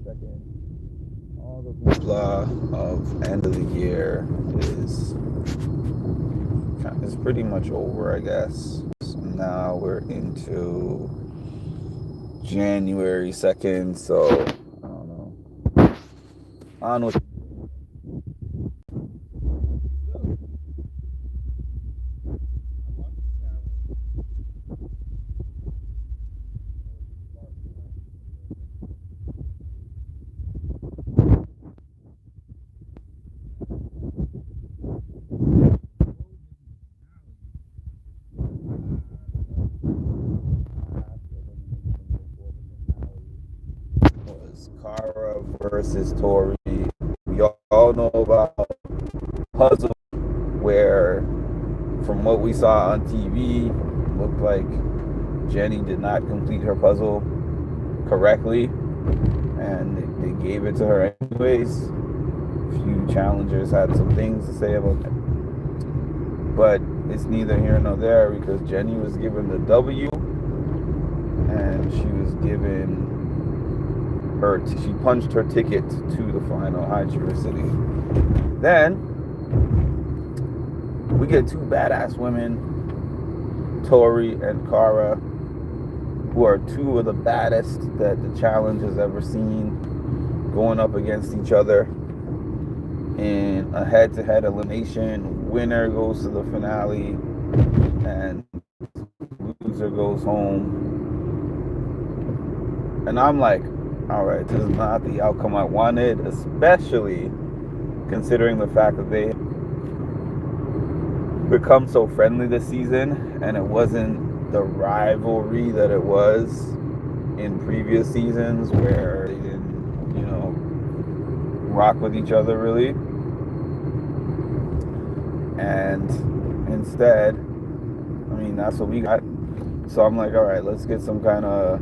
2nd. All the blah of end of the year is pretty much over, I guess. So now we're into January 2nd, so I don't know. On with was Kara versus Tori. We all know about Puzzle, where from what we saw on TV, looked like Jenny did not complete her puzzle correctly, and they gave it to her anyways. A few challengers had some things to say about it, but it's neither here nor there because Jenny was given the W, and she was given she punched her ticket to the final High City. Then we get two badass women, Tori and Kara, who are two of the baddest that the challenge has ever seen, going up against each other in a head-to-head elimination. Winner goes to the finale, and loser goes home. And I'm like, all right, this is not the outcome I wanted, especially considering the fact that they become so friendly this season, and it wasn't the rivalry that it was in previous seasons where they didn't, rock with each other really. And instead, that's what we got. So I'm like, all right, let's get some kind of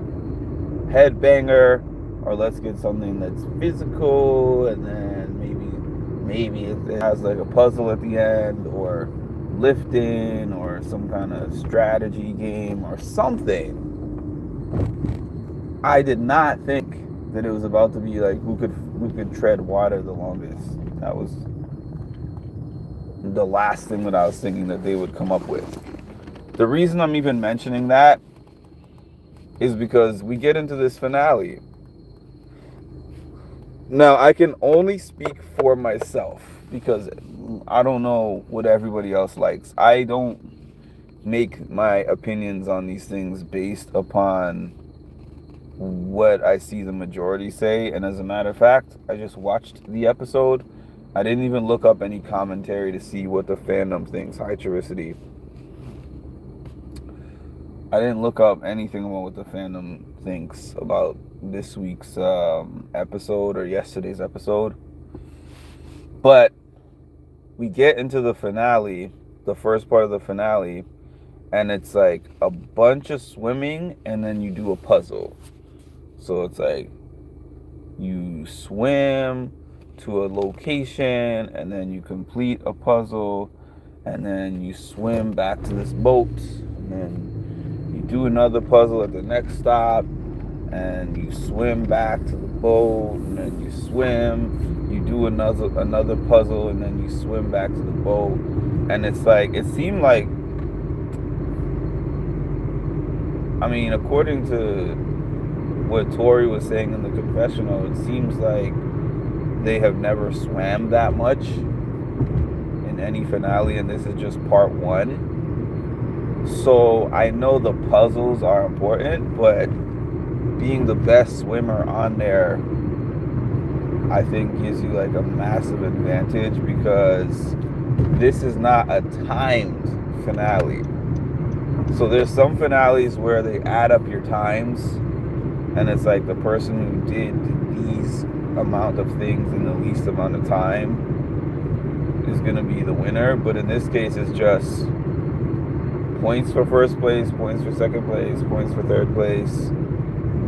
headbanger, or let's get something that's physical, and then maybe it has like a puzzle at the end, or lifting, or some kind of strategy game or something. I did not think that it was about to be like who could tread water the longest. That was the last thing that I was thinking that they would come up with. The reason I'm even mentioning that is because we get into this finale. Now, I can only speak for myself because I don't know what everybody else likes. I don't make my opinions on these things based upon what I see the majority say. And as a matter of fact, I just watched the episode. I didn't even look up any commentary to see what the fandom thinks. High Tricity. I didn't look up anything about what the fandom thinks about this week's episode or yesterday's episode. But we get into the finale, the first part of the finale, and it's like a bunch of swimming, and then you do a puzzle. So it's like you swim to a location, and then you complete a puzzle, and then you swim back to this boat, and then you do another puzzle at the next stop, and you swim back to the boat, and then you swim, you do another puzzle, and then you swim back to the boat. And it's like, it seemed like, according to what Tori was saying in the confessional, it seems like they have never swam that much in any finale, and this is just part one. So I know the puzzles are important, but being the best swimmer on there, I think gives you like a massive advantage, because this is not a timed finale. So there's some finales where they add up your times, and it's like the person who did these amount of things in the least amount of time is going to be the winner. But in this case, it's just points for first place, points for second place, points for third place.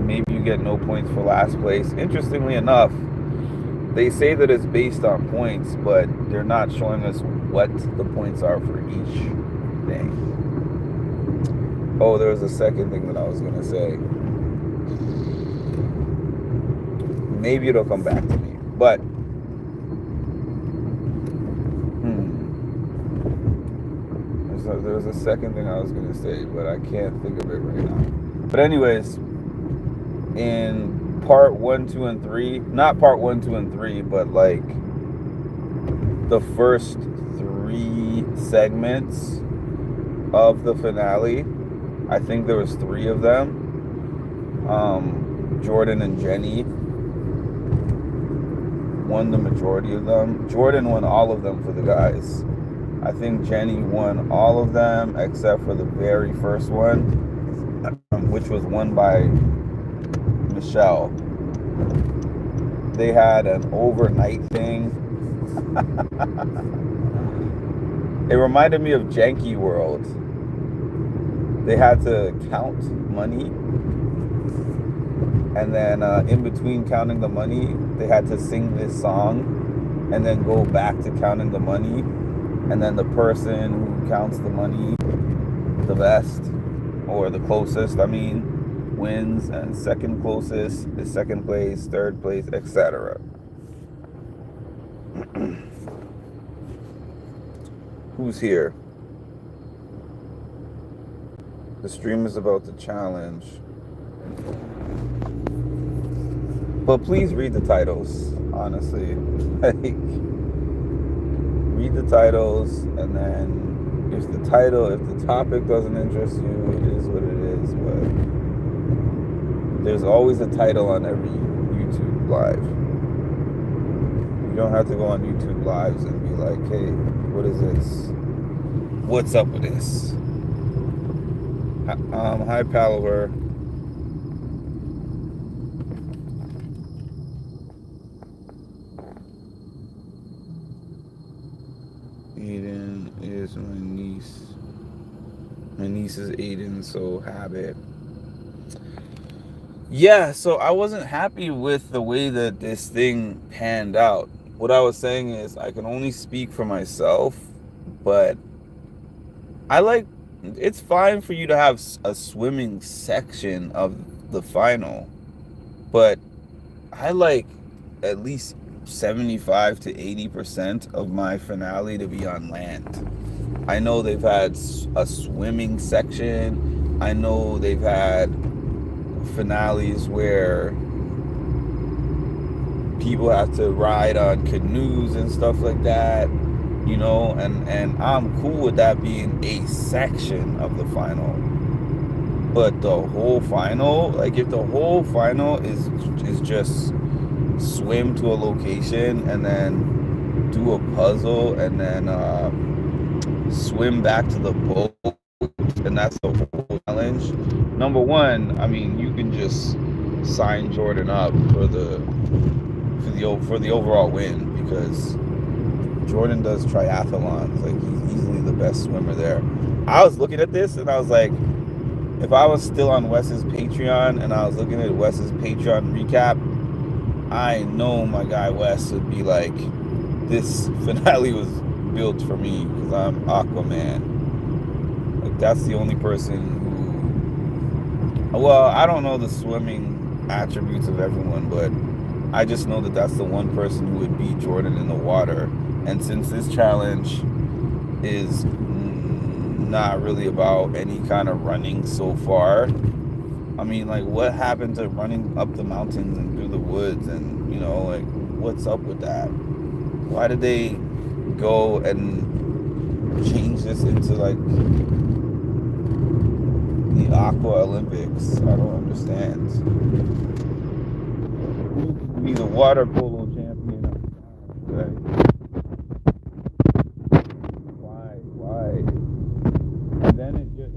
Maybe you get no points for last place. Interestingly enough, they say that it's based on points, but they're not showing us what the points are for each thing. Oh, there was a second thing that I was going to say. maybe it'll come back to me. But there's a second thing I was gonna say, but I can't think of it right now. But anyways, in part 1, 2, and 3, not part 1, 2, and 3, but like the first 3 segments of the finale, I think there was 3 of them. Jordan and Jenny won the majority of them. Jordan won all of them for the guys. I think Jenny won all of them except for the very first one, which was won by Michelle. They had an overnight thing. It reminded me of Janky World. They had to count money, and then in between counting the money, they had to sing this song, and then go back to counting the money, and then the person who counts the money the best, or the closest, wins, and second closest is second place, third place, etc. Who's here? The stream is about the challenge. But please read the titles, honestly. Read the titles, and then if the topic doesn't interest you, it is what it is. But there's always a title on every YouTube live. You don't have to go on YouTube lives and be like, hey, what is this? What's up with this? Hi, Palaver. Aiden is my niece. My niece is Aiden, so habit. Yeah, so I wasn't happy with the way that this thing panned out. What I was saying is I can only speak for myself, but it's fine for you to have a swimming section of the final, but I like at least 75 to 80% of my finale to be on land. I know they've had a swimming section. I know they've had finales where people have to ride on canoes and stuff like that, and I'm cool with that being a section of the final. But the whole final, like if the whole final is just swim to a location and then do a puzzle and then swim back to the boat, and that's the whole challenge. Number one, you can just sign Jordan up for the overall win, because Jordan does triathlons. Like, he's easily the best swimmer there. I was looking at this and I was like, if I was still on Wes's Patreon and I was looking at Wes's Patreon recap, I know my guy Wes would be like, this finale was built for me because I'm Aquaman. Like, that's the only person who, well, I don't know the swimming attributes of everyone, but I just know that that's the one person who would beat Jordan in the water. And since this challenge is not really about any kind of running so far, what happened to running up the mountains and through the woods, and what's up with that? Why did they go and change this into like the Aqua Olympics? I don't understand. Who could be the water polo champion of the time, right? Why? And then it just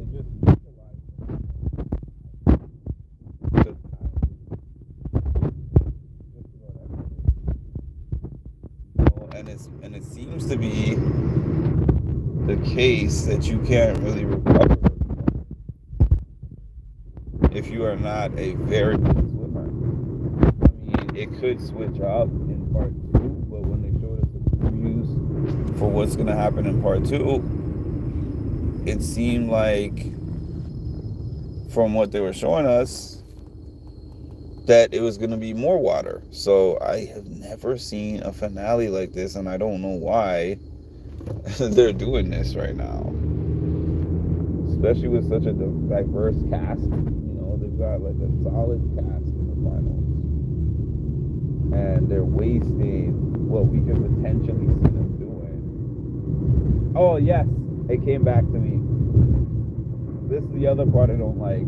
and it seems to be the case that you can't really recover if you are not a very good swimmer. It could switch up in part 2, but when they showed us the previews for what's going to happen in part 2, it seemed like, from what they were showing us, that it was going to be more water. So I have never seen a finale like this, and I don't know why they're doing this right now. Especially with such a diverse cast. You know, they've got like a solid cast in the finals. And they're wasting what we could potentially see them doing. Oh, yes, it came back to me. This is the other part I don't like.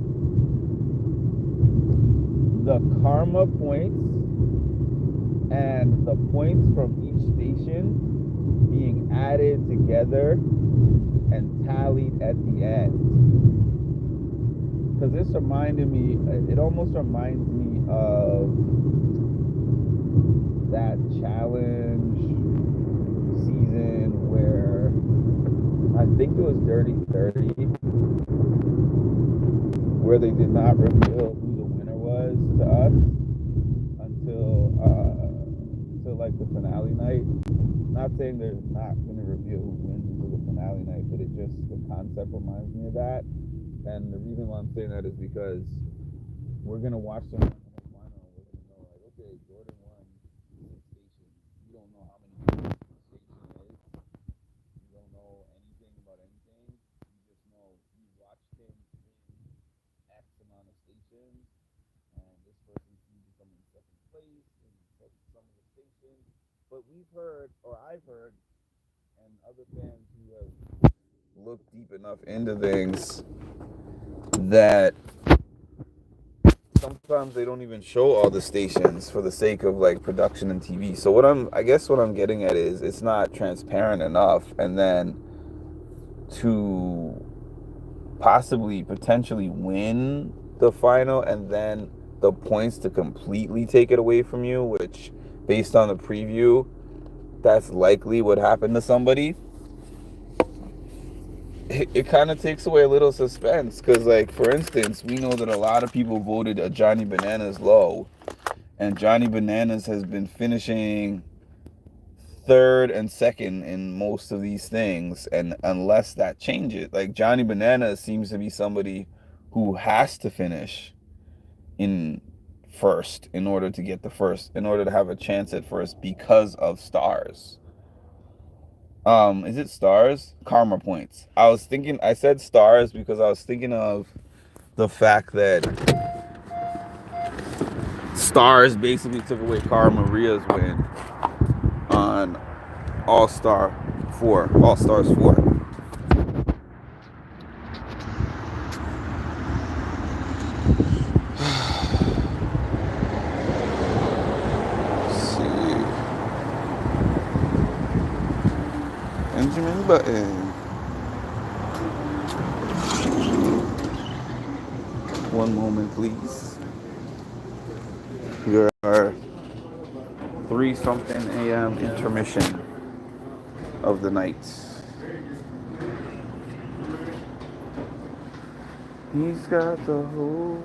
The karma points and the points from each station being added together and tallied at the end. Because this reminded me, it almost reminds me of that challenge season where I think it was Dirty 30, where they did not reveal who the winner was to us until like the finale night. Not saying they're not going to reveal who wins until the finale night, but it just, the concept reminds me of that. And the reason why I'm saying that is because we're going to watch them in the final, and we're going to know, like, okay, Jordan won station. You don't know how many station is. You don't know anything about anything. You just know you watched him win X amount of stations, and this person seems to come in second place in some of the stations. But we've heard, or I've heard, and other fans who have looked deep enough into things, that sometimes they don't even show all the stations for the sake of like production and TV. So what I'm getting at is it's not transparent enough, and then to possibly potentially win the final and then the points to completely take it away from you, which based on the preview, that's likely what happened to somebody. It kind of takes away a little suspense, because like, for instance, we know that a lot of people voted a Johnny Bananas low, and Johnny Bananas has been finishing third and second in most of these things, and unless that changes, like Johnny Bananas seems to be somebody who has to finish in first in order to get the first, in order to have a chance at first, because of stars. Is it stars? Karma points. I said stars because I was thinking of the fact that stars basically took away Cara Maria's win on All-Stars 4. Benjamin Button. One moment, please. We are 3-something a.m. intermission of the night. He's got the whole.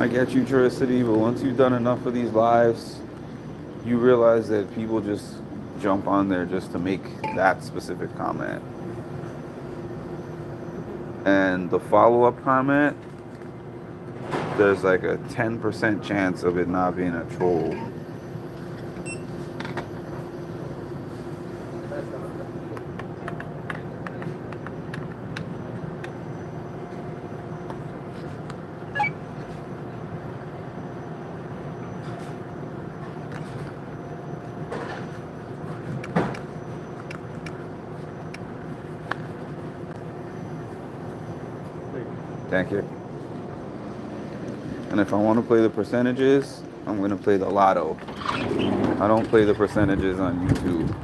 I get you, Curiosity, but once you've done enough of these lives, you realize that people just jump on there just to make that specific comment. And the follow-up comment, there's like a 10% chance of it not being a troll. Thank you. And if I want to play the percentages, I'm going to play the lotto. I don't play the percentages on YouTube.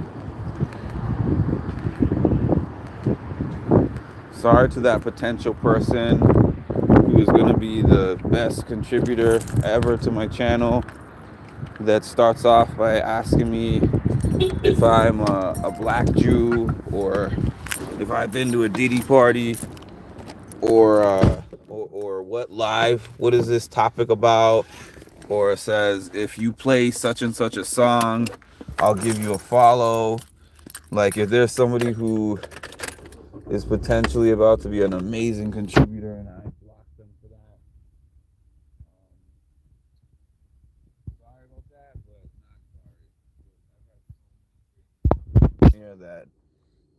Sorry to that potential person who is going to be the best contributor ever to my channel that starts off by asking me if I'm a black Jew or if I've been to a Diddy party or what is this topic about, or says if you play such and such a song, I'll give you a follow. Like if there's somebody who is potentially about to be an amazing contributor and I block them for that, sorry about that, but not sorry. Hear that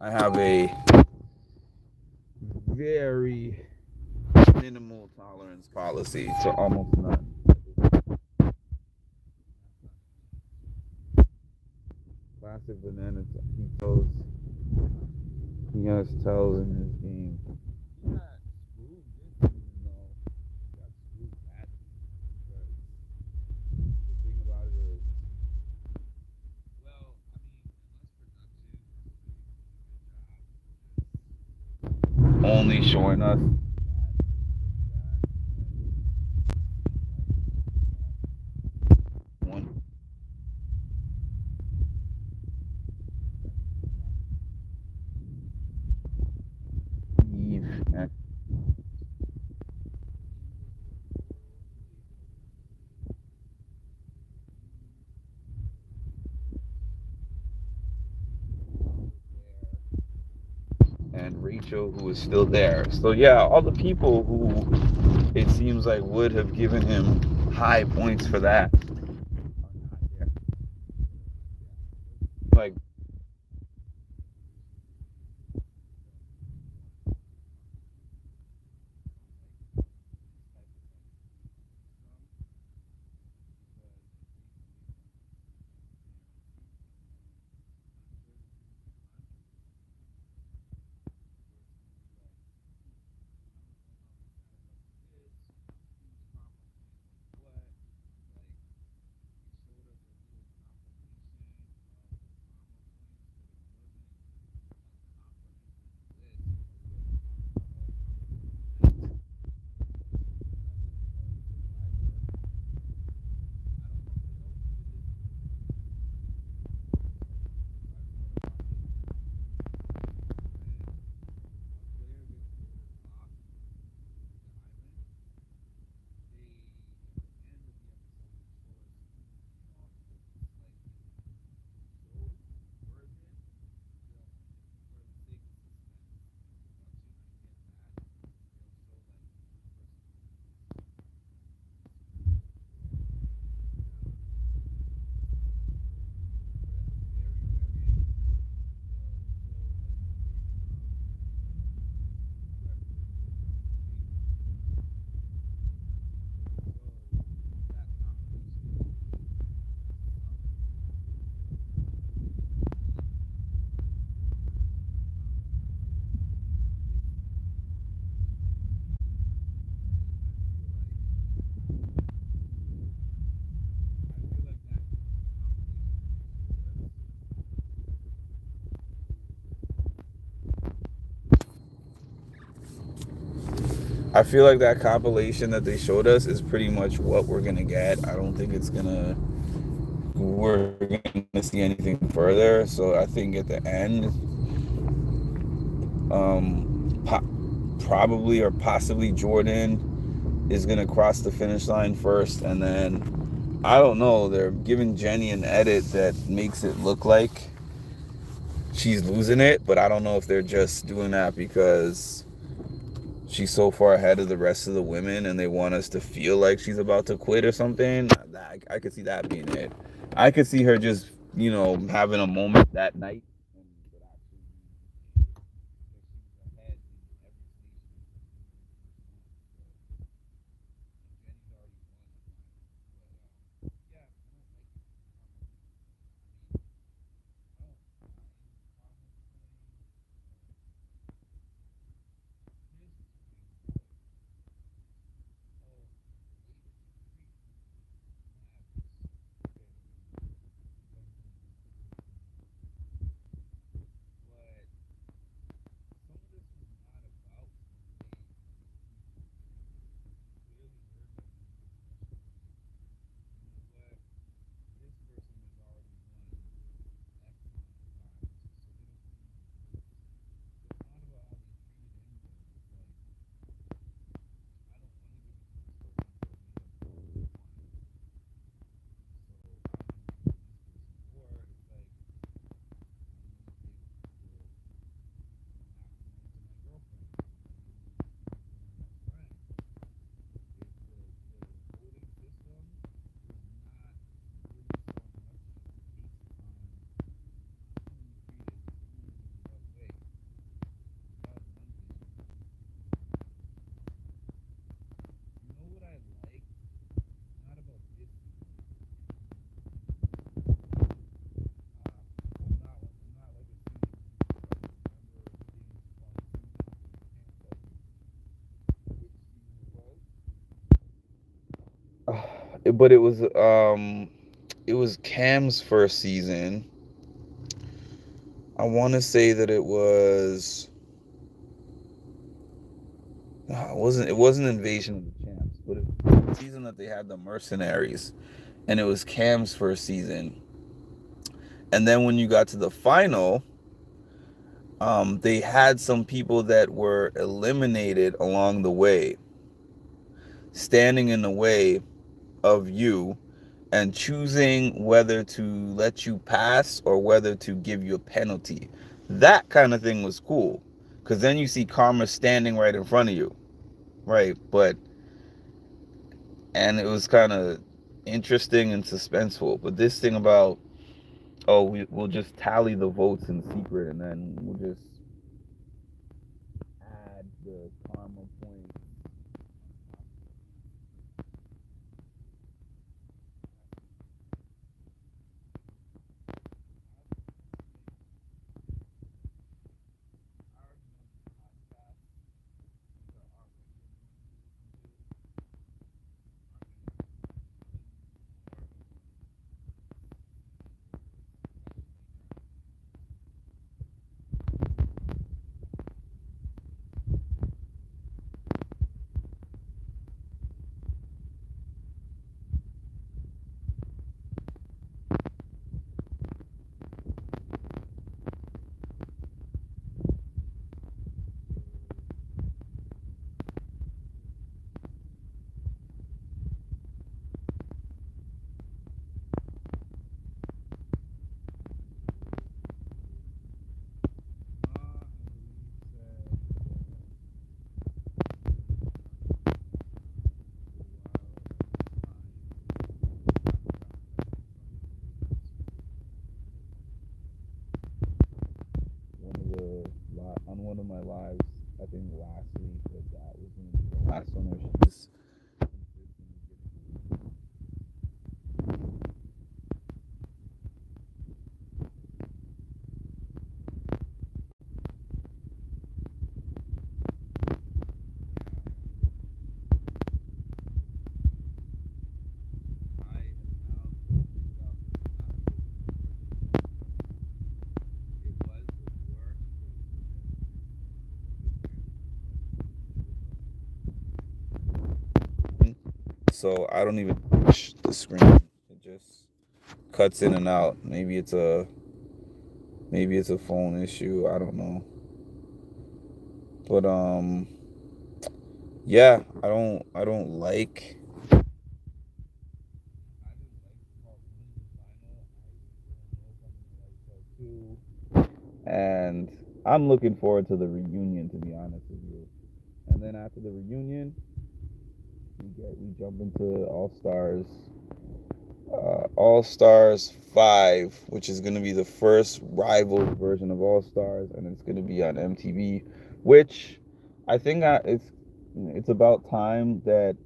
I have a very minimal tolerance policy to almost none. Classic banana. He has tells in his game. He got screwed this season though. He got screwed badly because the thing about it is, well, I mean, unless production is only showing us one Eve and Rachel, who is still there. So yeah, all the people who it seems like would have given him high points for that are not there. Like I feel like that compilation that they showed us is pretty much what we're gonna get. I don't think we're gonna see anything further. So I think at the end, probably or possibly Jordan is gonna cross the finish line first, and then I don't know. They're giving Jenny an edit that makes it look like she's losing it, but I don't know if they're just doing that because she's so far ahead of the rest of the women and they want us to feel like she's about to quit or something. I could see that being it. I could see her just, having a moment that night. but it was Cam's first season. I want to say that it wasn't Invasion of the Champs, but it was the season that they had the mercenaries, and it was Cam's first season. And then when you got to the final, they had some people that were eliminated along the way, standing in the way of you and choosing whether to let you pass or whether to give you a penalty. That kind of thing was cool, because then you see Karma standing right in front of you, right? And it was kind of interesting and suspenseful. But this thing about, oh, we'll just tally the votes in secret and then we'll just add the Karma points. On one of my lives, I think last week, that was going to be the last one where she's so I don't even touch the screen. It just cuts in and out. Maybe it's a phone issue. I don't know. But yeah, I don't like and I'm looking forward to the reunion, to be honest with you. And then after the reunion, we jump into All Stars 5, which is going to be the first rival version of All Stars, and it's going to be on MTV, which I think it's about time that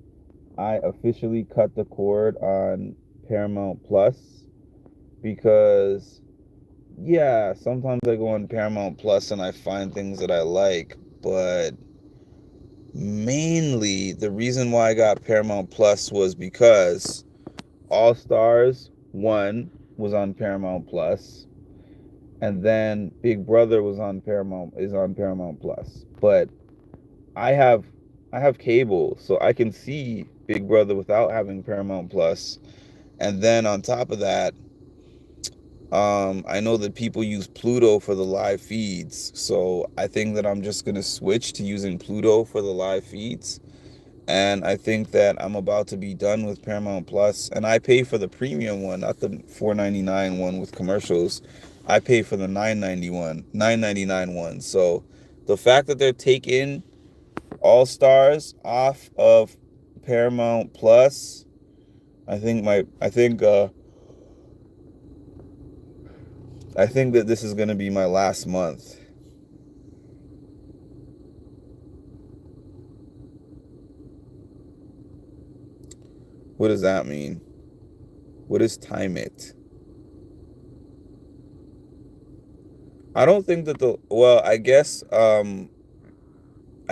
I officially cut the cord on Paramount Plus, because yeah, sometimes I go on Paramount Plus and I find things that I like, but mainly the reason why I got Paramount Plus was because All Stars 1 was on Paramount Plus, and then Big Brother is on Paramount Plus. But I have I have cable, so I can see Big Brother without having Paramount Plus. And then on top of that, I know that people use Pluto for the live feeds, so I think that I'm just gonna switch to using Pluto for the live feeds. And I think that I'm about to be done with Paramount Plus, and I pay for the premium one, not the $4.99 one with commercials. I pay for the $9.99 one. So the fact that they're taking All Stars off of Paramount Plus, I think that this is going to be my last month. What does that mean? What does time it? I don't think that I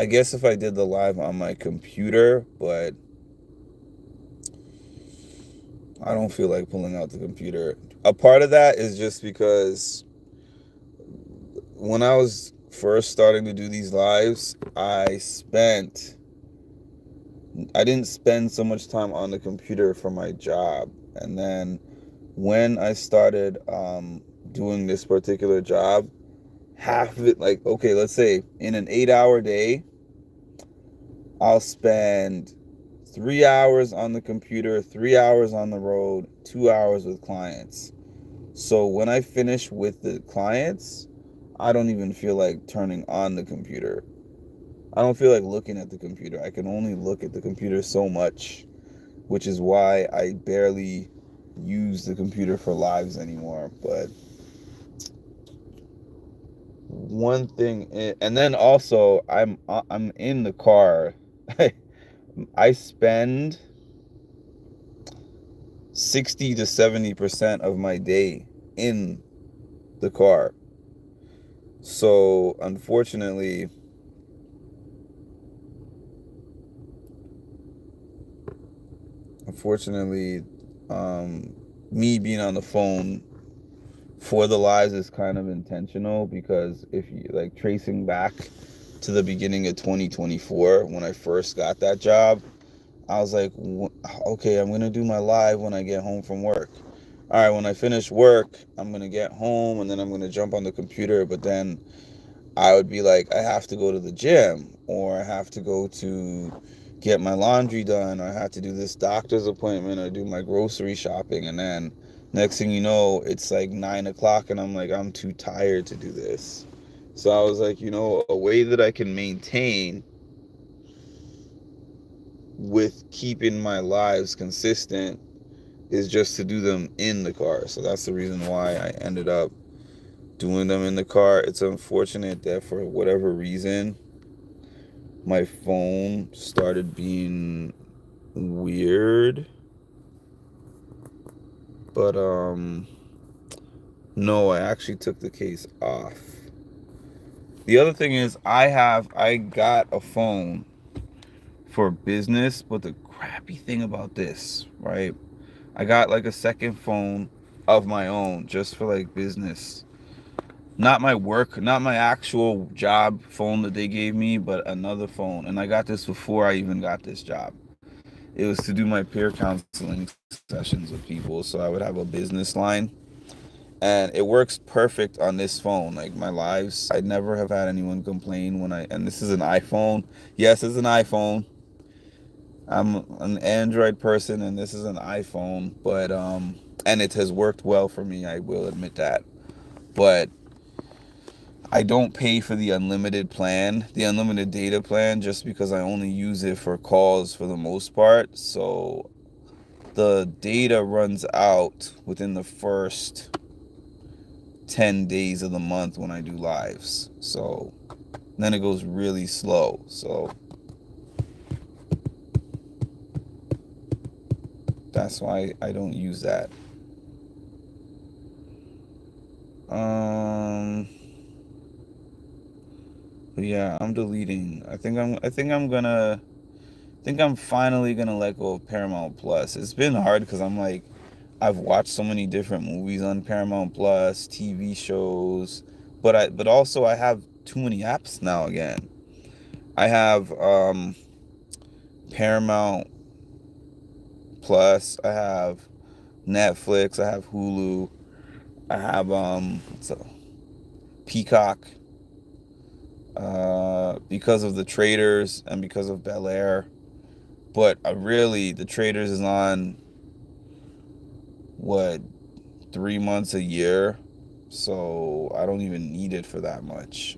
guess if I did the live on my computer, but I don't feel like pulling out the computer. A part of that is just because when I was first starting to do these lives, I didn't spend so much time on the computer for my job. And then when I started doing this particular job, half of it, like, okay, let's say in an 8-hour day, I'll spend 3 hours on the computer, 3 hours on the road, 2 hours with clients. So when I finish with the clients, I don't even feel like turning on the computer. I don't feel like looking at the computer. I can only look at the computer so much, which is why I barely use the computer for lives anymore. But one thing, and then also I'm in the car. I spend 60 to 70% of my day in the car. So unfortunately, um, me being on the phone for the lives is kind of intentional, because if you like tracing back to the beginning of 2024 when I first got that job, I was like, okay, I'm gonna do my live when I get home from work. All right, when I finish work, I'm gonna get home and then I'm gonna jump on the computer. But then I would be like, I have to go to the gym, or I have to go to get my laundry done, or I have to do this doctor's appointment, or do my grocery shopping. And then next thing you know, it's like 9 o'clock and I'm like, I'm too tired to do this. So I was like, a way that I can maintain with keeping my lives consistent is just to do them in the car. So that's the reason why I ended up doing them in the car. It's unfortunate that for whatever reason, my phone started being weird. But no, I actually took the case off. The other thing is I got a phone for business, but the crappy thing about this, right? I got like a second phone of my own just for like business. Not my work, not my actual job phone that they gave me, but another phone. And I got this before I even got this job. It was to do my peer counseling sessions with people. So I would have a business line. And it works perfect on this phone. Like my lives, I never have had anyone complain and this is an iPhone. Yes, it's an iPhone. I'm an Android person and this is an iPhone, but and it has worked well for me, I will admit that. But I don't pay for the unlimited data plan, just because I only use it for calls for the most part. So the data runs out within the first 10 days of the month when I do lives. So then it goes really slow. So that's why I don't use that. But yeah, I'm deleting. I think I'm finally gonna let go of Paramount Plus. It's been hard because I've watched so many different movies on Paramount Plus, TV shows, but also I have too many apps now again. I have Paramount Plus, I have Netflix, I have Hulu, I have Peacock, because of the Traders and because of Bel Air. But really, the Traders is on what, 3 months a year, so I don't even need it for that much.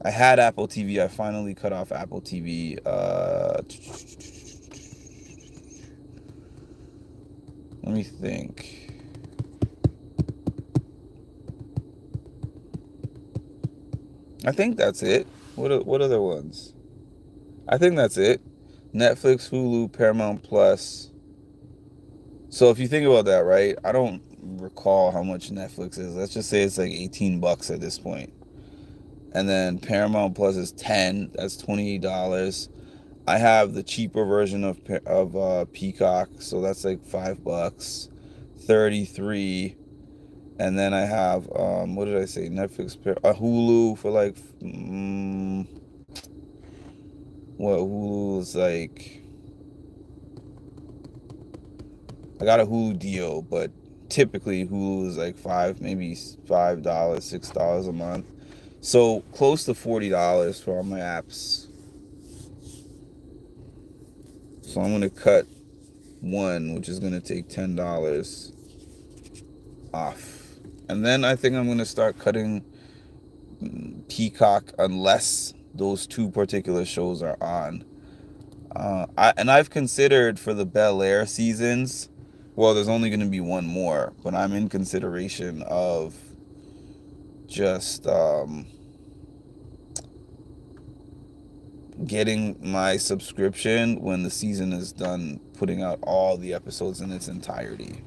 I had Apple TV. I finally cut off Apple TV. Let me think. I think that's it. What other ones? I think that's it. Netflix, Hulu, Paramount Plus. So if you think about that, right? I don't recall how much Netflix is. Let's just say it's like $18 at this point. And then Paramount Plus is 10. That's $28. I have the cheaper version of Peacock, so that's like $5, 33. And then I have what did I say? Netflix, a Hulu for like what Hulu is like. I got a Hulu deal, but typically Hulu is like maybe $5, $6 a month. So close to $40 for all my apps. So I'm gonna cut one, which is gonna take $10 off. And then I think I'm gonna start cutting Peacock unless those two particular shows are on. I've considered for the Bel Air seasons. Well, there's only going to be one more, but I'm in consideration of just getting my subscription when the season is done, putting out all the episodes in its entirety.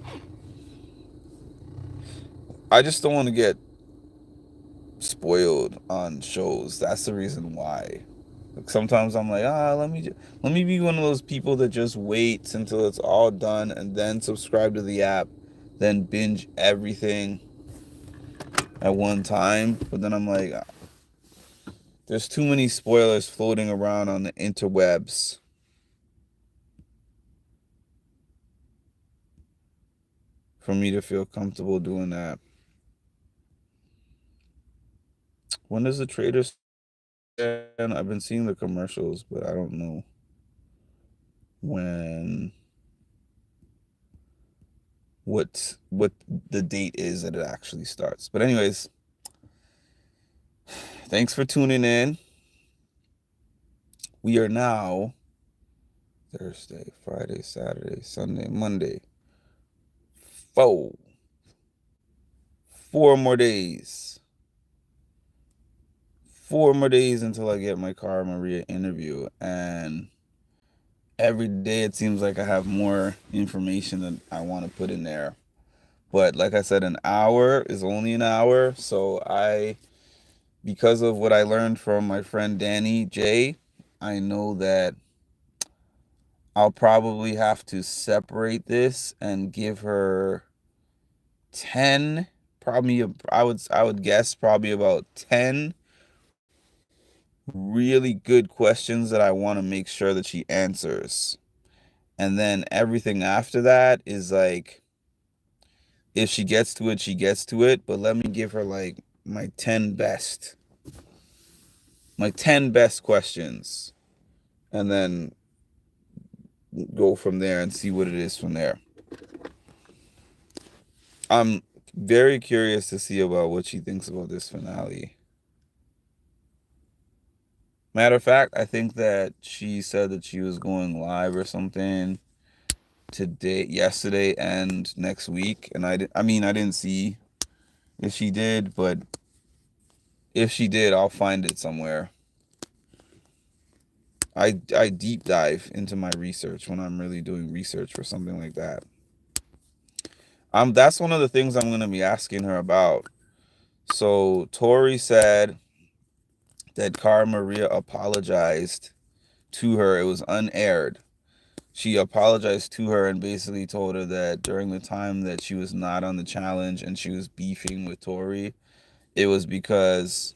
I just don't want to get spoiled on shows. That's the reason why. Like sometimes I'm like, let me be one of those people that just waits until it's all done and then subscribe to the app, then binge everything at one time. But then I'm like, there's too many spoilers floating around on the interwebs for me to feel comfortable doing that. When does the trader stand? I've been seeing the commercials, but I don't know when, what the date is that it actually starts. But anyways, thanks for tuning in. We are now Thursday, Friday, Saturday, Sunday, Monday. Four more days. 4 more days until I get my Cara Maria interview. And every day it seems like I have more information that I want to put in there. But like I said, an hour is only an hour. So because of what I learned from my friend Danny J, I know that I'll probably have to separate this and give her 10, probably I would guess probably about 10 really good questions that I want to make sure that she answers. And then everything after that is like, if she gets to it, she gets to it, but let me give her like my 10 best questions and then go from there and see what it is from there. I'm very curious to see about what she thinks about this finale. Matter of fact, I think that she said that she was going live or something yesterday and next week, and I didn't see if she did, but if she did, I'll find it somewhere. I deep dive into my research when I'm really doing research for something like that. That's one of the things I'm going to be asking her about. So Tori said that Cara Maria apologized to her. It was unaired. She apologized to her and basically told her that during the time that she was not on the challenge and she was beefing with Tori, it was because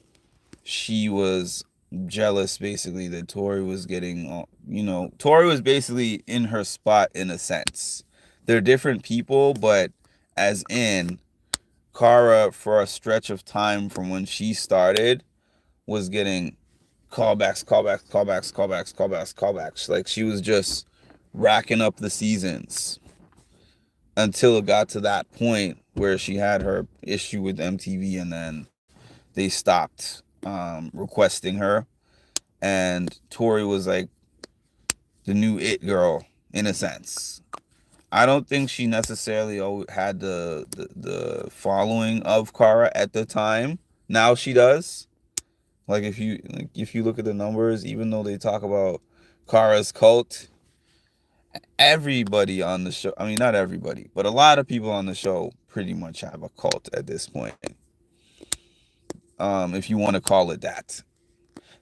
she was jealous basically that Tori was getting, Tori was basically in her spot in a sense. They're different people, but as in Cara, for a stretch of time from when she started, was getting callbacks. Like she was just racking up the seasons until it got to that point where she had her issue with MTV and then they stopped requesting her. And Tori was like the new it girl in a sense. I don't think she necessarily had the following of Cara at the time. Now she does. Like if you look at the numbers, even though they talk about Cara's cult, everybody on the show, I mean not everybody, but a lot of people on the show pretty much have a cult at this point. If you want to call it that.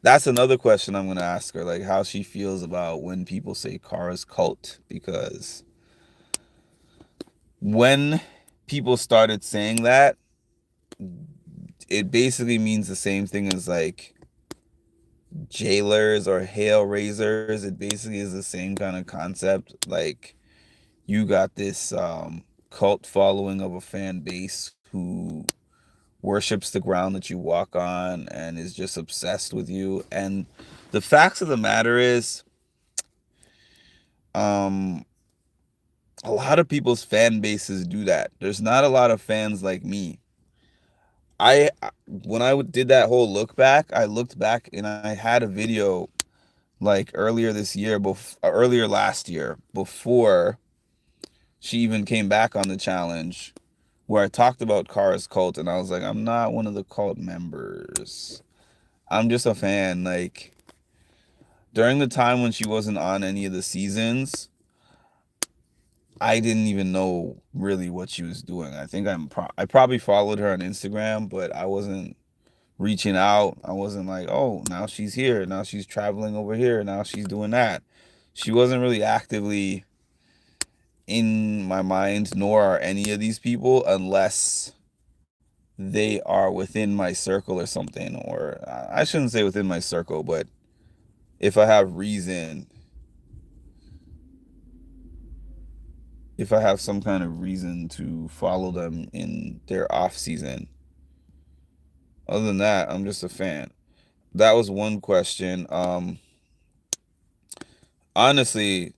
That's another question I'm gonna ask her, like how she feels about when people say Kara's cult, because when people started saying that, it basically means the same thing as like jailers or hail raisers. It basically is the same kind of concept. Like you got this cult following of a fan base who worships the ground that you walk on and is just obsessed with you. And the facts of the matter is, um, a lot of people's fan bases do that. There's not a lot of fans like me. When I did that whole look back, I looked back and I had a video like earlier this year, earlier last year, before she even came back on the challenge, where I talked about Kara's cult, and I was like, I'm not one of the cult members. I'm just a fan. Like during the time when she wasn't on any of the seasons, I didn't even know really what she was doing. I think I probably followed her on Instagram, but I wasn't reaching out. I wasn't like, oh, now she's here. Now she's traveling over here. Now she's doing that. She wasn't really actively in my mind, nor are any of these people, unless they are within my circle or something. Or I shouldn't say within my circle, but if I have reason, if I have some kind of reason to follow them in their off season. Other than that, I'm just a fan. That was one question. Honestly,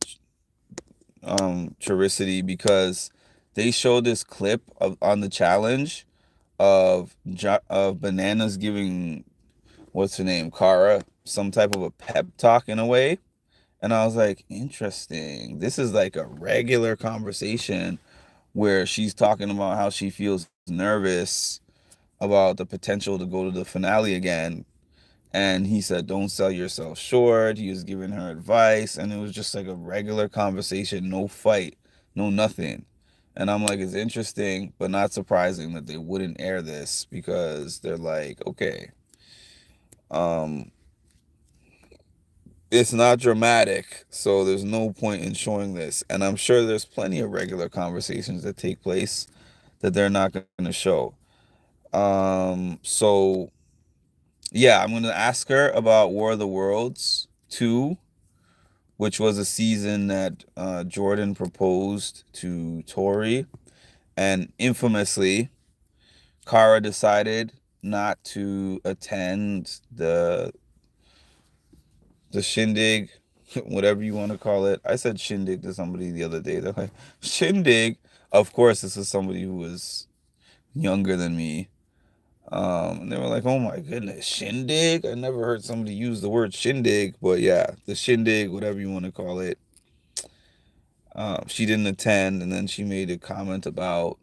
Chiricity, because they showed this clip of on the challenge of Bananas giving what's her name, Kara, some type of a pep talk in a way. And I was like, interesting. This is like a regular conversation where she's talking about how she feels nervous about the potential to go to the finale again. And he said, don't sell yourself short. He was giving her advice. And it was just like a regular conversation, no fight, no nothing. And I'm like, it's interesting, but not surprising that they wouldn't air this, because they're like, okay, um, it's not dramatic, so there's no point in showing this. And I'm sure there's plenty of regular conversations that take place that they're not going to show. So yeah, I'm going to ask her about War of the Worlds 2, which was a season that Jordan proposed to Tori, and infamously, Kara decided not to attend the shindig, whatever you want to call it. I said shindig to somebody the other day. They're like, shindig? Of course, this is somebody who was younger than me. And they were like, oh my goodness, shindig? I never heard somebody use the word shindig, but yeah, the shindig, whatever you want to call it. She didn't attend, and then she made a comment about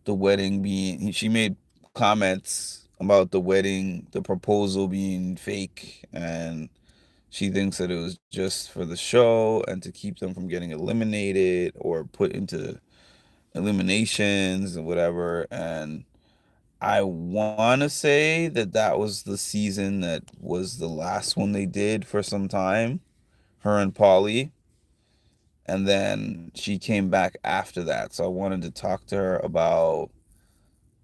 the wedding being, she made comments about the wedding, the proposal being fake, and she thinks that it was just for the show and to keep them from getting eliminated or put into eliminations and whatever. And I want to say that that was the season that was the last one they did for some time, her and Polly. And then she came back after that. So I wanted to talk to her about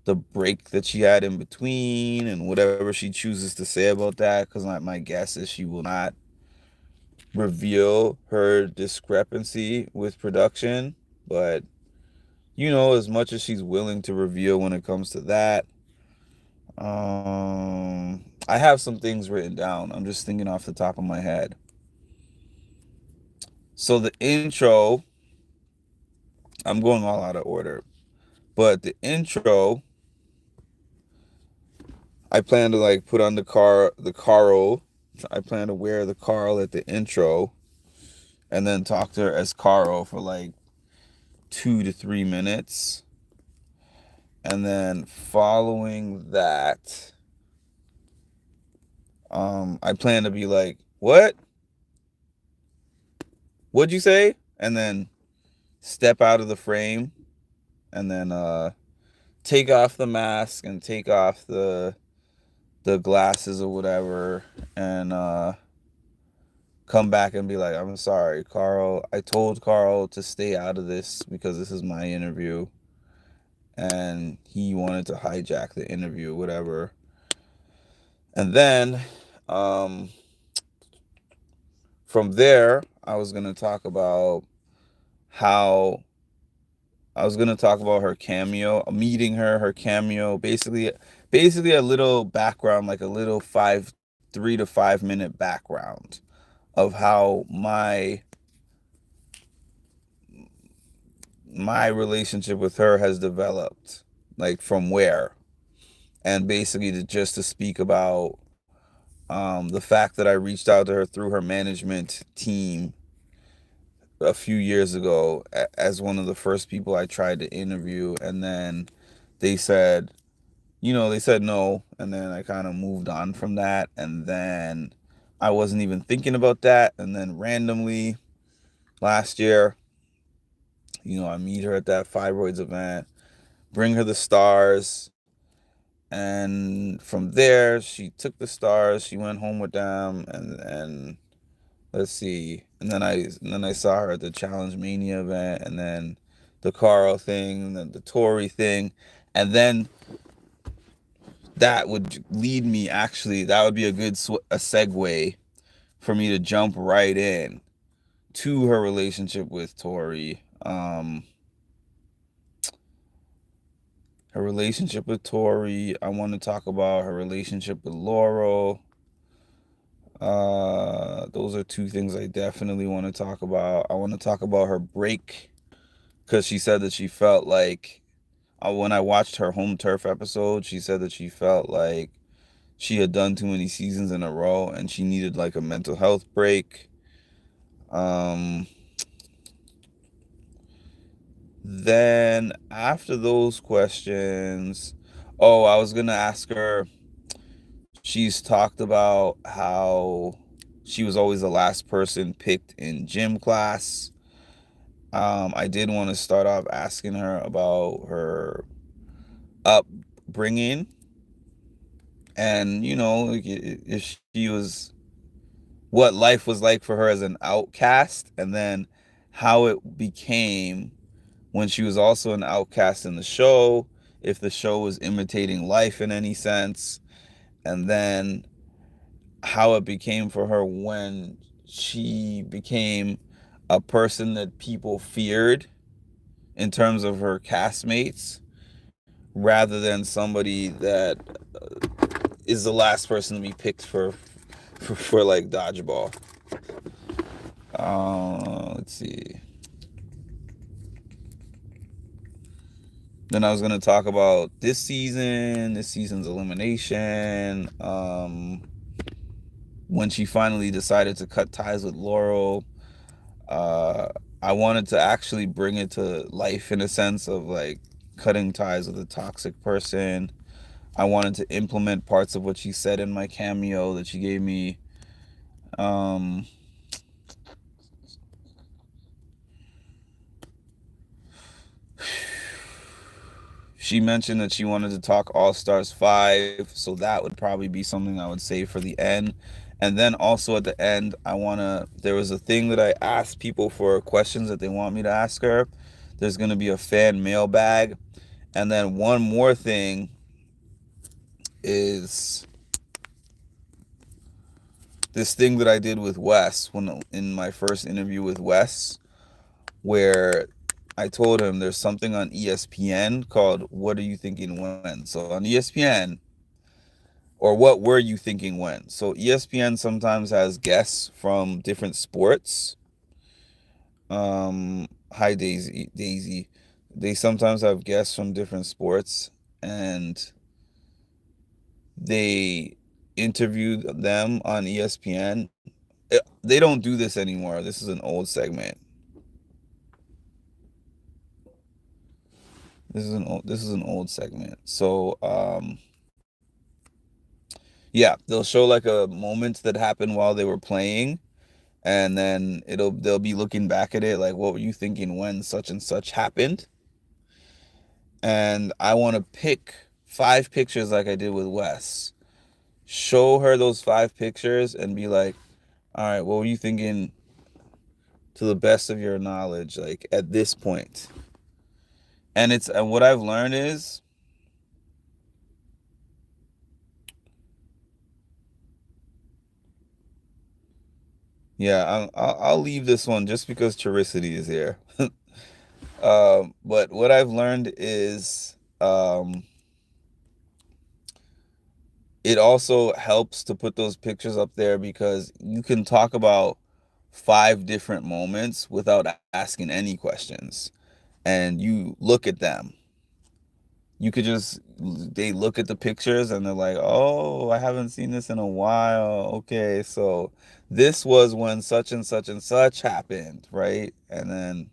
the break that she had in between and whatever she chooses to say about that. Because my guess is she will not reveal her discrepancy with production. But, as much as she's willing to reveal when it comes to that, I have some things written down. I'm just thinking off the top of my head. So the intro, I'm going all out of order, but the intro, I plan to like put on the Carl. I plan to wear the Carl at the intro, and then talk to her as Carl for like 2 to 3 minutes, and then following that, I plan to be like, what? What'd you say? And then step out of the frame, and then take off the mask and take off the the glasses or whatever, and come back and be like, I'm sorry, Carl. I told Carl to stay out of this because this is my interview. And he wanted to hijack the interview, whatever. And then from there, I was going to talk about how I was going to talk about her cameo, meeting her, her cameo, basically a little background, like a little 3 to 5 minute background of how my relationship with her has developed, like from where, and basically just to speak about the fact that I reached out to her through her management team a few years ago as one of the first people I tried to interview, and then they said, they said no, and then I kind of moved on from that, and then I wasn't even thinking about that, and then randomly last year, I meet her at that fibroids event, bring her the stars, and from there she took the stars, she went home with them, and let's see, and then I saw her at the Challenge Mania event, and then the Carl thing, and then the Tori thing, and then that would lead me, actually, that would be a segue for me to jump right in to her relationship with Tori. Her relationship with Tori. I want to talk about her relationship with Laurel. Those are two things I definitely want to talk about. I want to talk about her break, because she said that she felt like, when I watched her home turf episode, she said that she felt like she had done too many seasons in a row and she needed like a mental health break. Then after those questions, I was gonna ask her, she's talked about how she was always the last person picked in gym class. I did want to start off asking her about her upbringing, and like, if she was, what life was like for her as an outcast, and then how it became when she was also an outcast in the show, if the show was imitating life in any sense, and then how it became for her when she became a person that people feared in terms of her castmates, rather than somebody that is the last person to be picked for like dodgeball. Let's see. Then I was gonna talk about this season's elimination. When she finally decided to cut ties with Laurel, I wanted to actually bring it to life in a sense of like cutting ties with a toxic person. I wanted to implement parts of what she said in my cameo that she gave me. She mentioned that she wanted to talk All Stars 5, so that would probably be something I would save for the end. And then also at the end, there was a thing that I asked people for questions that they want me to ask her. There's going to be a fan mailbag. And then one more thing is this thing that I did with Wes in my first interview with Wes, where I told him there's something on ESPN called What Are You Thinking When? So on ESPN, or What Were You Thinking When? So ESPN sometimes has guests from different sports. Hi Daisy. They sometimes have guests from different sports, and they interview them on ESPN. They don't do this anymore. This is an old segment. This is an old segment. So yeah, they'll show like a moment that happened while they were playing, and then they'll be looking back at it like, what were you thinking when such and such happened? And I want to pick 5 pictures like I did with Wes, show her those 5 pictures and be like, all right, what were you thinking to the best of your knowledge, like at this point? And what I've learned is, yeah, I'll leave this one just because Charicity is here. But what I've learned is, it also helps to put those pictures up there because you can talk about 5 different moments without asking any questions. And you look at them. You could just, they look at the pictures and they're like, oh, I haven't seen this in a while. Okay, so this was when such and such happened, right? And then,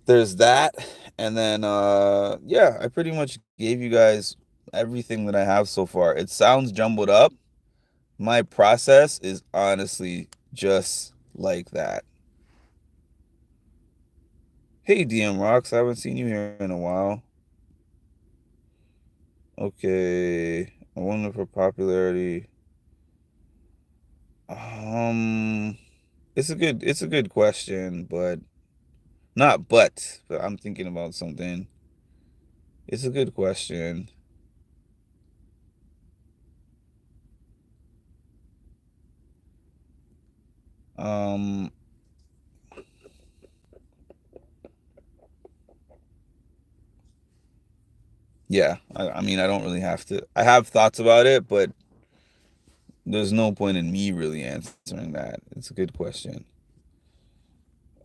there's that. And then yeah, I pretty much gave you guys everything that I have so far. It sounds jumbled up. My process is honestly just like that. Hey, DM Rocks, I haven't seen you here in a while. Okay, I wonder for popularity. Um, it's a good question, but not but I'm thinking about something. It's a good question. Um, yeah, I mean, I don't really have to. I have thoughts about it, but there's no point in me really answering that. It's a good question.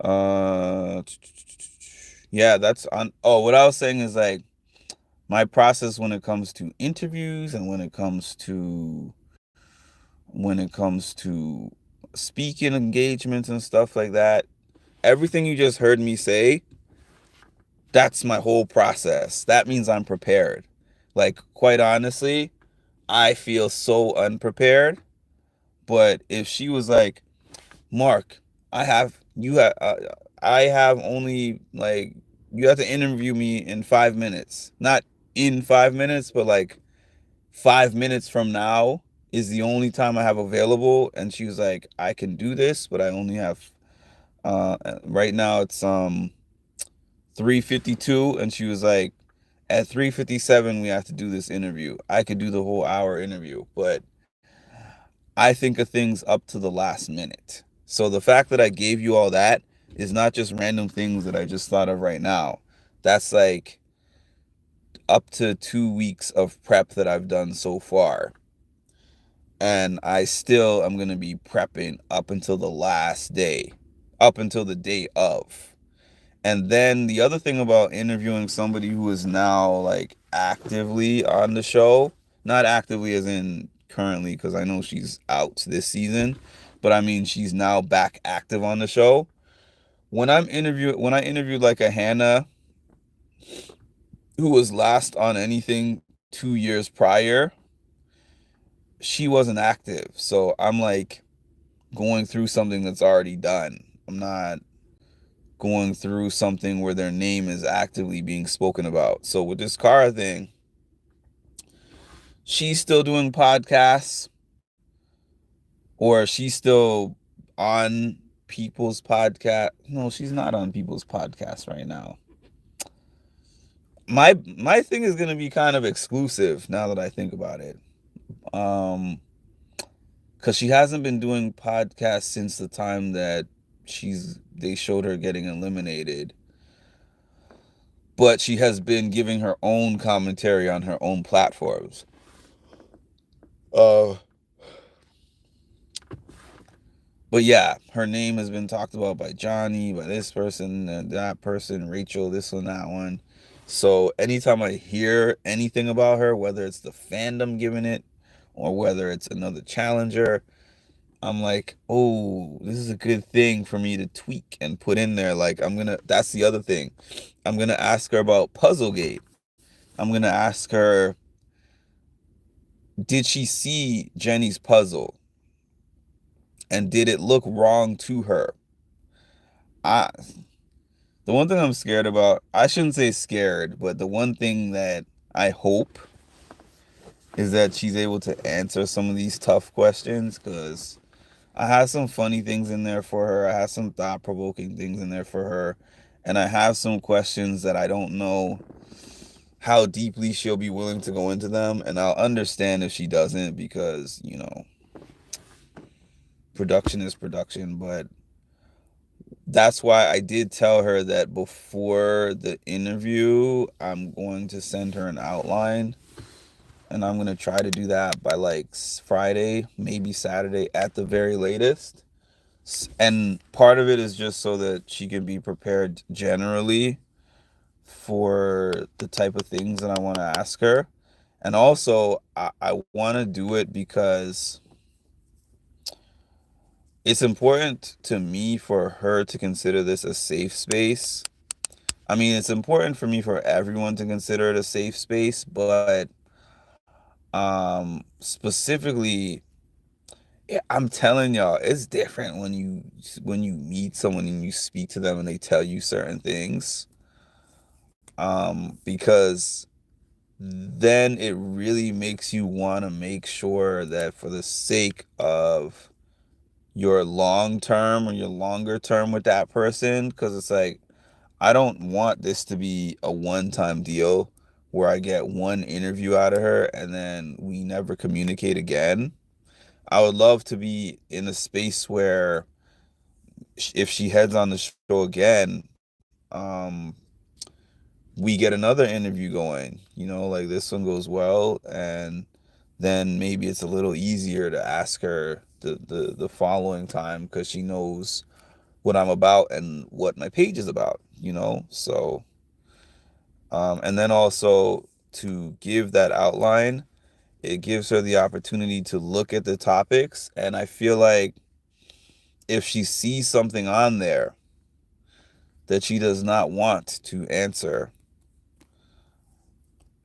Uh, yeah, that's on. Oh, what I was saying is like my process when it comes to interviews and when it comes to speaking engagements and stuff like that. Everything you just heard me say, that's my whole process. That means I'm prepared. Like, quite honestly, I feel so unprepared. But if she was like, Mark, I have only like, you have to interview me in 5 minutes. Not in 5 minutes, but like 5 minutes from now is the only time I have available. And she was like, I can do this, but I only have, right now it's 3:52, and she was like, at 3:57 we have to do this interview. I could do the whole hour interview, but I think of things up to the last minute. So the fact that I gave you all that is not just random things that I just thought of right now. That's like up to 2 weeks of prep that I've done so far. And I still am going to be prepping up until the last day, up until the day of. And then the other thing about interviewing somebody who is now like actively on the show, not actively as in currently, because I know she's out this season, but I mean she's now back active on the show. When I interviewed like a Hannah who was last on anything 2 years prior, she wasn't active. So I'm like going through something that's already done. I'm not going through something where their name is actively being spoken about. So with this Cara thing, she's still doing podcasts, or she's still on people's podcast. No, she's not on people's podcasts right now. My thing is gonna be kind of exclusive now that I think about it. Um, because she hasn't been doing podcasts since the time that they showed her getting eliminated. But she has been giving her own commentary on her own platforms. Uh, but yeah, her name has been talked about by Johnny, by this person, and that person, Rachel, this one, that one. So anytime I hear anything about her, whether it's the fandom giving it or whether it's another challenger, I'm like, oh, this is a good thing for me to tweak and put in there. Like, that's the other thing. I'm going to ask her about Puzzlegate. I'm going to ask her, did she see Jenny's puzzle? And did it look wrong to her? I, the one thing I'm scared about, I shouldn't say scared, but the one thing that I hope is that she's able to answer some of these tough questions, because I have some funny things in there for her. I have some thought provoking things in there for her. And I have some questions that I don't know how deeply she'll be willing to go into them. And I'll understand if she doesn't, because, production is production. But that's why I did tell her that before the interview, I'm going to send her an outline. And I'm going to try to do that by like Friday, maybe Saturday at the very latest. And part of it is just so that she can be prepared generally for the type of things that I want to ask her. And also, I want to do it because it's important to me for her to consider this a safe space. I mean, it's important for me for everyone to consider it a safe space, but specifically, yeah, I'm telling y'all, it's different when you meet someone and you speak to them and they tell you certain things. Because then it really makes you want to make sure that for the sake of your long term or your longer term with that person, because it's like, I don't want this to be a one time deal where I get one interview out of her and then we never communicate again. I would love to be in a space where if she heads on the show again, um, we get another interview going, like this one goes well, and then maybe it's a little easier to ask her the following time, because she knows what I'm about and what my page is about, so and then also to give that outline, it gives her the opportunity to look at the topics. And I feel like if she sees something on there that she does not want to answer,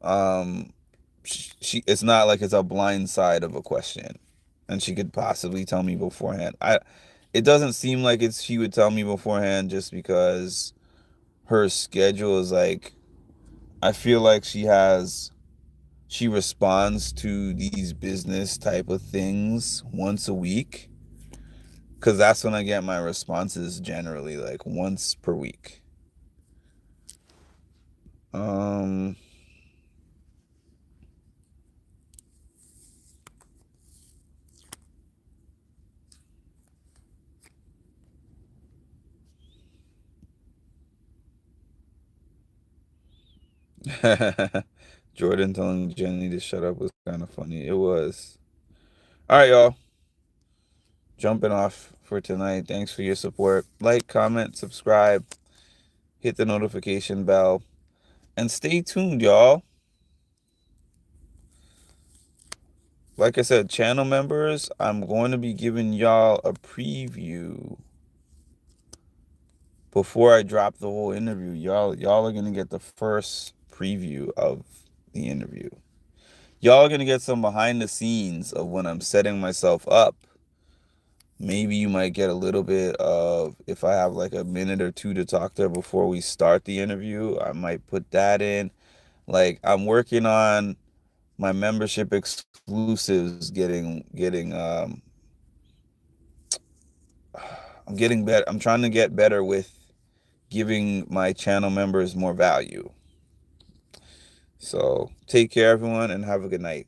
um she it's not like it's a blind side of a question, and she could possibly tell me beforehand. It doesn't seem like it's she would tell me beforehand, just because her schedule is like, I feel like she responds to these business type of things once a week, because that's when I get my responses, generally like once per week. um Jordan telling Jenny to shut up was kind of funny. It was. All right, y'all. Jumping off for tonight. Thanks for your support. Like, comment, subscribe, hit the notification bell, and stay tuned, y'all. Like I said, channel members, I'm going to be giving y'all a preview before I drop the whole interview. Y'all are going to get the first preview of the interview. Y'all are going to get some behind the scenes of when I'm setting myself up. Maybe you might get a little bit of, if I have like a minute or two to talk to her before we start the interview, I might put that in. Like, I'm working on my membership exclusives getting I'm getting better. I'm trying to get better with giving my channel members more value. So take care, everyone, and have a good night.